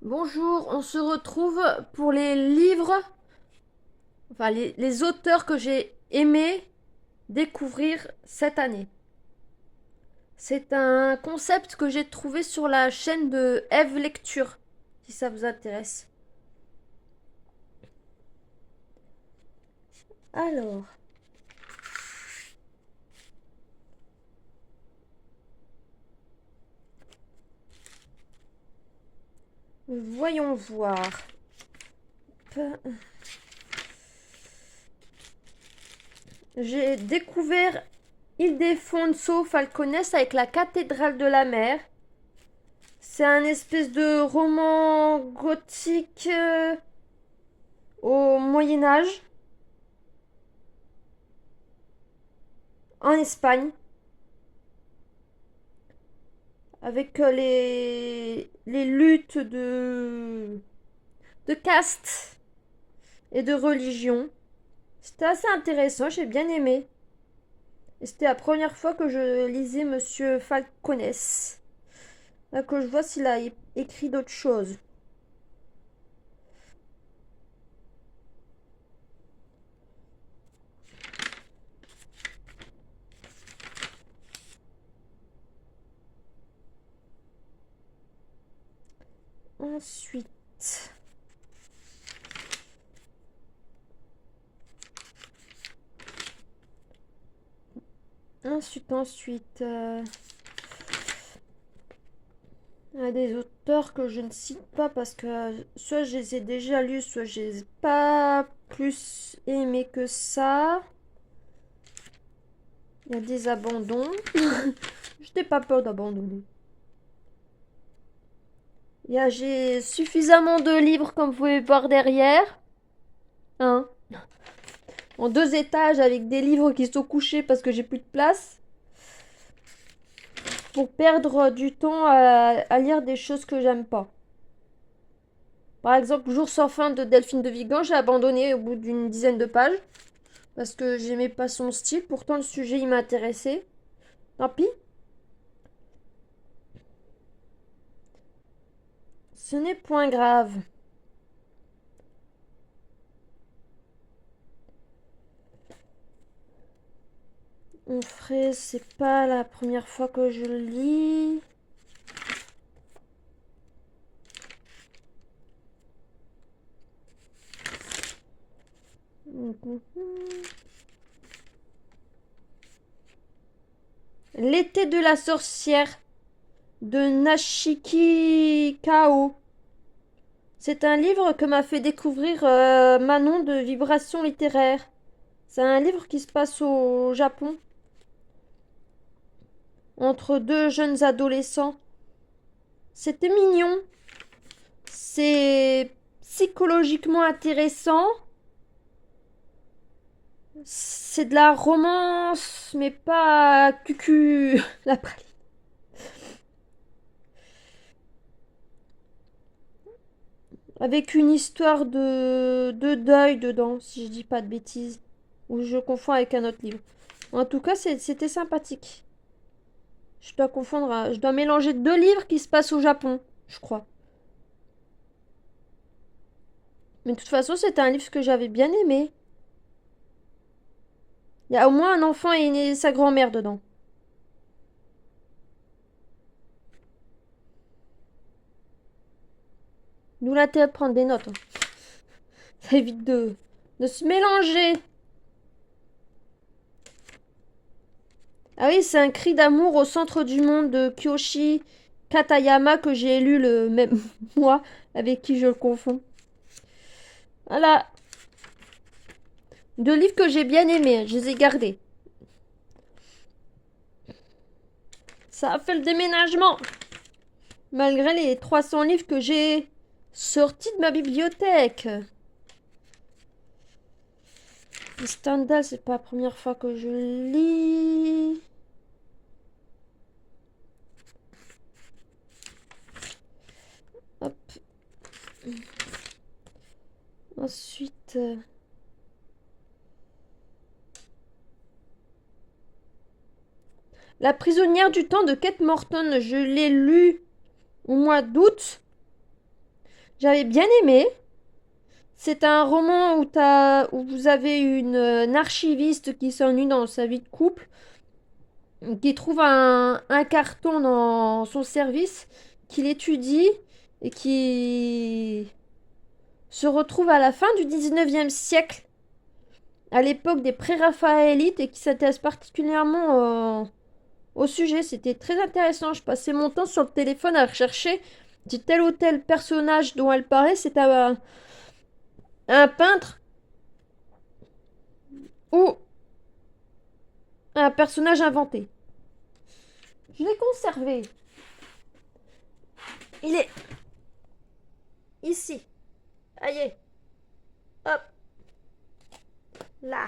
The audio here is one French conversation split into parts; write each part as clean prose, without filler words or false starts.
Bonjour, on se retrouve pour les livres, enfin les auteurs que j'ai aimé découvrir cette année. C'est un concept que j'ai trouvé sur la chaîne de Eve Lecture, si ça vous intéresse. Alors, voyons voir. J'ai découvert Ildefonso Falcones avec la cathédrale de la mer. C'est un espèce de roman gothique au Moyen Âge, en Espagne, avec les luttes de caste et de religion. C'était assez intéressant, j'ai bien aimé. Et c'était la première fois que je lisais Monsieur Falcones. Là que je vois s'il a écrit d'autres choses. Ensuite. Il y a des auteurs que je ne cite pas parce que soit je les ai déjà lus, soit je les ai pas plus aimés que ça. Il y a des abandons. Je n'ai pas peur d'abandonner. J'ai suffisamment de livres comme vous pouvez voir derrière. Hein. En 2 étages avec des livres qui sont couchés parce que j'ai plus de place. Pour perdre du temps à lire des choses que j'aime pas. Par exemple, Jour sans fin de Delphine de Vigan, j'ai abandonné au bout d'une dizaine de pages. Parce que j'aimais pas son style. Pourtant, le sujet, il m'intéressait. Tant pis. Ce n'est point grave. Onfray, c'est pas la première fois que je le lis. L'été de la sorcière de Nashiki Kao. C'est un livre que m'a fait découvrir Manon de Vibrations littéraires. C'est un livre qui se passe au Japon, entre deux jeunes adolescents. C'était mignon. C'est psychologiquement intéressant. C'est de la romance, mais pas cucu la praline. Avec une histoire de deuil dedans, si je dis pas de bêtises. Ou je confonds avec un autre livre. En tout cas, c'était sympathique. Je dois mélanger 2 livres qui se passent au Japon, je crois. Mais de toute façon, c'était un livre que j'avais bien aimé. Il y a au moins un enfant et sa grand-mère dedans. D'où l'intérêt de prendre des notes. Hein. Ça évite de se mélanger. Ah oui, c'est un cri d'amour au centre du monde de Kyoshi Katayama que j'ai lu le même mois, avec qui je le confonds. Voilà. 2 livres que j'ai bien aimés, je les ai gardés. Ça a fait le déménagement. Malgré les 300 livres que j'ai sortis de ma bibliothèque. Stendhal, c'est pas la première fois que je lis. Hop. Ensuite. La prisonnière du temps de Kate Morton, je l'ai lu au mois d'août. J'avais bien aimé. C'est un roman où vous avez une archiviste qui s'ennuie dans sa vie de couple, qui trouve un carton dans son service, qu'il étudie et qui se retrouve à la fin du 19e siècle, à l'époque des pré-raphaélites, et qui s'intéresse particulièrement au sujet. C'était très intéressant. Je passais mon temps sur le téléphone à rechercher si tel ou tel personnage dont elle parlait, c'était un peintre ou un personnage inventé. Je l'ai conservé. Il est ici. Aïe. Hop. Là.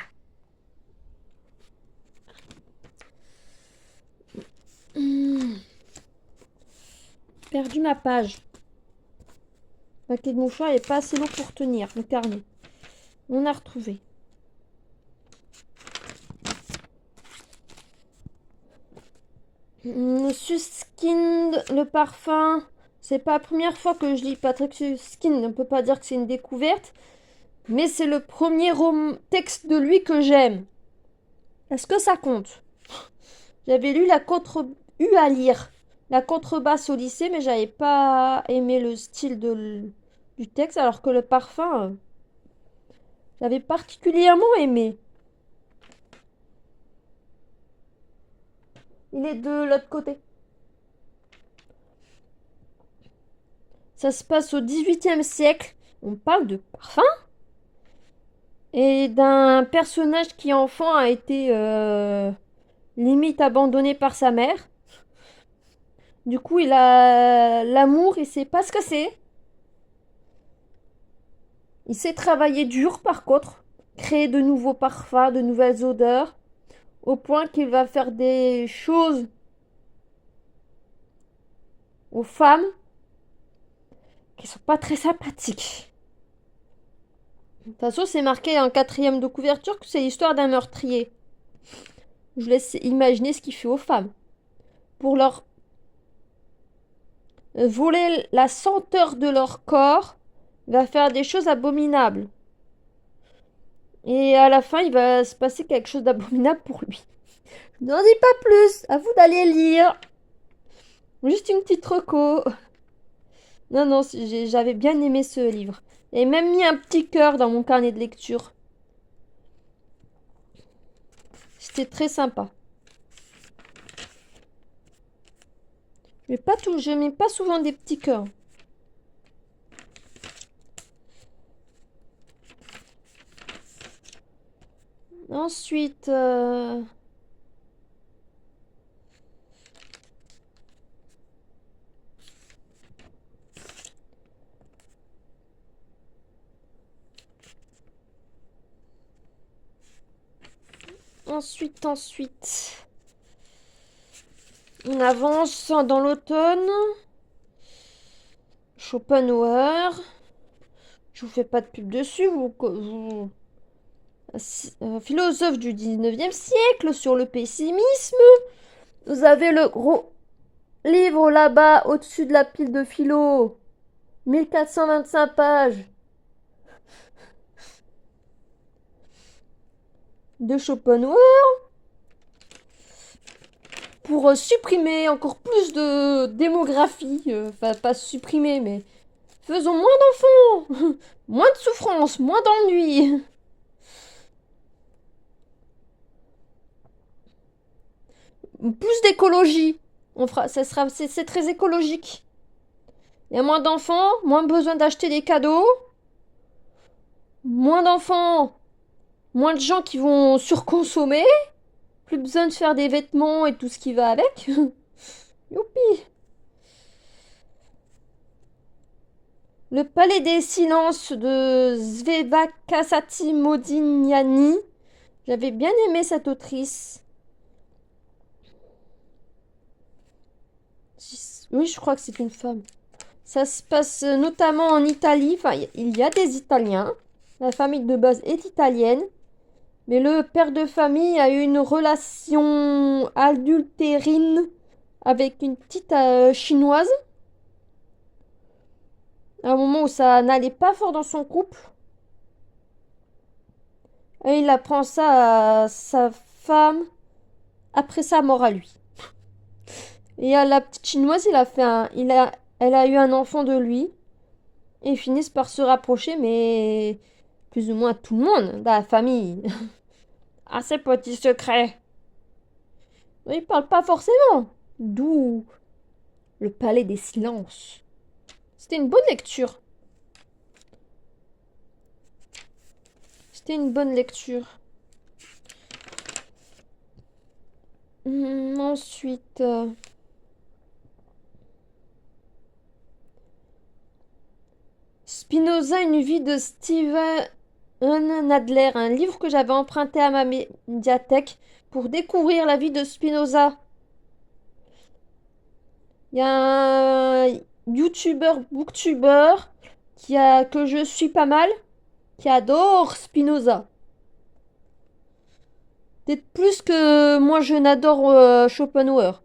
Perdu ma page. Le paquet de mouchoirs est pas assez long pour tenir le carnet. On a retrouvé. Suskind, le parfum. C'est pas la première fois que je lis Patrick Suskind. On peut pas dire que c'est une découverte. Mais c'est le premier texte de lui que j'aime. Est-ce que ça compte? J'avais lu eu à lire la contrebasse au lycée, mais j'avais pas aimé le style du texte, alors que le parfum, j'avais particulièrement aimé. Il est de l'autre côté. Ça se passe au XVIIIe siècle. On parle de parfum et d'un personnage qui enfant a été limite abandonné par sa mère. Du coup, il a l'amour, il sait pas ce que c'est. Il sait travailler dur par contre, créer de nouveaux parfums, de nouvelles odeurs, au point qu'il va faire des choses aux femmes qui sont pas très sympathiques. De toute façon, c'est marqué en quatrième de couverture que c'est l'histoire d'un meurtrier. Je laisse imaginer ce qu'il fait aux femmes. Pour leur voler la senteur de leur corps, il va faire des choses abominables. Et à la fin, il va se passer quelque chose d'abominable pour lui. Je n'en dis pas plus, à vous d'aller lire. Juste une petite reco. Non, non, j'avais bien aimé ce livre. Et même mis un petit cœur dans mon carnet de lecture. C'était très sympa. Je mets pas souvent des petits cœurs. Ensuite, ensuite. On avance dans l'automne. Schopenhauer. Je vous fais pas de pub dessus. Philosophe du 19e siècle sur le pessimisme. Vous avez le gros livre là-bas au-dessus de la pile de philo. 1425 pages. De Schopenhauer. Pour supprimer encore plus de démographie. Enfin, pas supprimer, mais faisons moins d'enfants. Moins de souffrance, moins d'ennui. Plus d'écologie. C'est très écologique. Il y a moins d'enfants, moins besoin d'acheter des cadeaux. Moins d'enfants, moins de gens qui vont surconsommer. Plus besoin de faire des vêtements et tout ce qui va avec. Youpi. Le Palais des Silences de Svevakasati Modignani. J'avais bien aimé cette autrice. Oui, je crois que c'est une femme. Ça se passe notamment en Italie. Enfin, il y a des Italiens. La famille de base est italienne. Mais le père de famille a eu une relation adultérine avec une petite chinoise. À un moment où ça n'allait pas fort dans son couple. Et il apprend ça à sa femme après sa mort à lui. Et à la petite chinoise, elle a eu un enfant de lui. Et ils finissent par se rapprocher, mais plus ou moins tout le monde dans la famille a ses petits secrets. Ils parlent pas forcément. D'où le palais des silences. C'était une bonne lecture. C'était une bonne lecture. Ensuite, Spinoza, une vie de Steven Nadler, un livre que j'avais emprunté à ma médiathèque pour découvrir la vie de Spinoza. Il y a un YouTuber, booktuber que je suis pas mal, qui adore Spinoza. Peut-être plus que moi je n'adore Schopenhauer.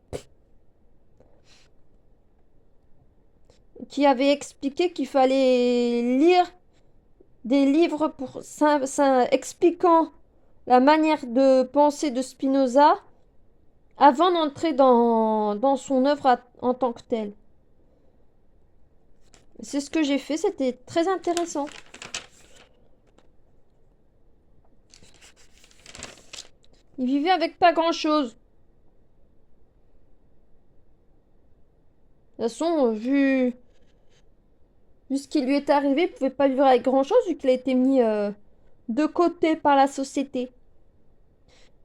Qui avait expliqué qu'il fallait lire des livres expliquant la manière de penser de Spinoza avant d'entrer dans son œuvre en tant que telle. C'est ce que j'ai fait, c'était très intéressant. Il vivait avec pas grand-chose. De toute façon, vu ce qui lui est arrivé, il pouvait pas vivre avec grand-chose vu qu'il a été mis de côté par la société.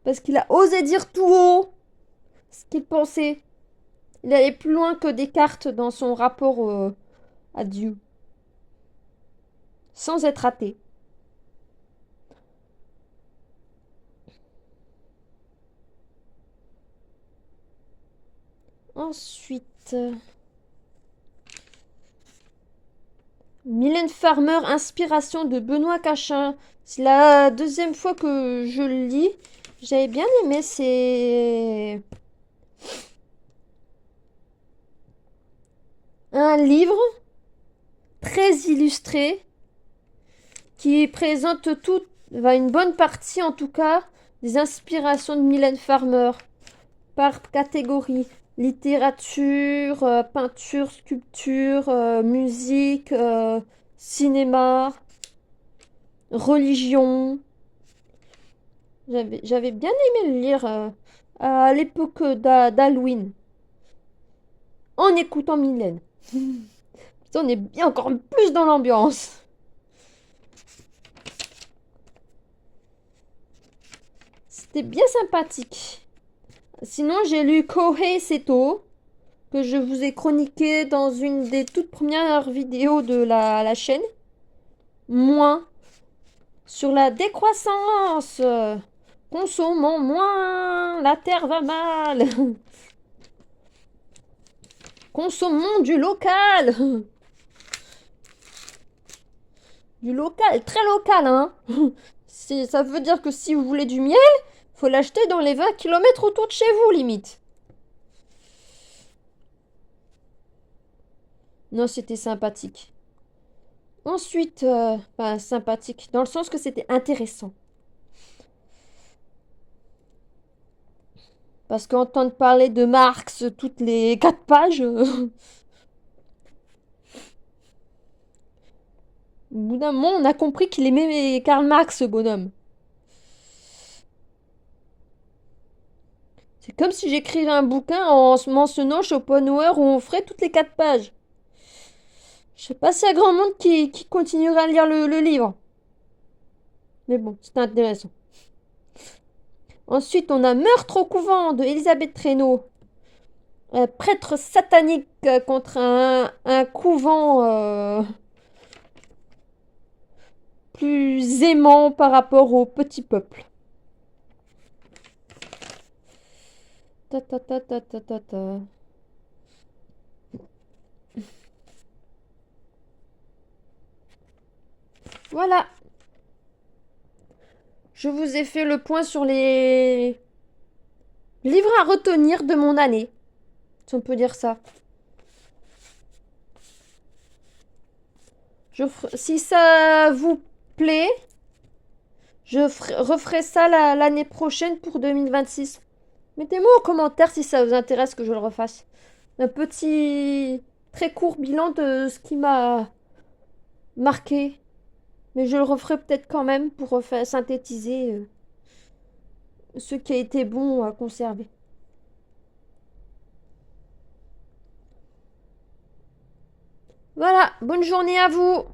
Parce qu'il a osé dire tout haut ce qu'il pensait. Il allait plus loin que Descartes dans son rapport à Dieu. Sans être athée. Ensuite, Mylène Farmer, inspiration de Benoît Cachin. C'est la deuxième fois que je le lis. J'avais bien aimé, c'est un livre très illustré qui présente une bonne partie en tout cas, des inspirations de Mylène Farmer par catégorie. Littérature, peinture, sculpture, musique, cinéma, religion. J'avais bien aimé le lire à l'époque d'Halloween. En écoutant Mylène. On est bien encore plus dans l'ambiance. C'était bien sympathique. Sinon, j'ai lu Kohei Seto, que je vous ai chroniqué dans une des toutes premières vidéos de la chaîne. Moins sur la décroissance. Consommons moins, la terre va mal. Consommons du local. Du local, très local, hein. Ça veut dire que si vous voulez du miel, faut l'acheter dans les 20 km autour de chez vous, limite. Non, c'était sympathique. Ensuite, sympathique, dans le sens que c'était intéressant. Parce qu'entendre parler de Marx toutes les 4 pages... Au bout d'un moment, on a compris qu'il aimait Karl Marx, ce bonhomme. C'est comme si j'écrivais un bouquin en mentionnant Schopenhauer où on ferait toutes les 4 pages. Je sais pas s'il y a grand monde qui continuera à lire le livre. Mais bon, c'est intéressant. Ensuite, on a Meurtre au couvent de Elisabeth Traîneau. Prêtre satanique contre un couvent plus aimant par rapport au petit peuple. Ta ta ta ta ta ta ta. Voilà. Je vous ai fait le point sur les livres à retenir de mon année. Si on peut dire ça. Si ça vous plaît, referai ça l'année prochaine pour 2026. Mettez-moi en commentaire si ça vous intéresse que je le refasse. Un petit, très court bilan de ce qui m'a marqué. Mais je le referai peut-être quand même pour refaire, synthétiser ce qui a été bon à conserver. Voilà, bonne journée à vous!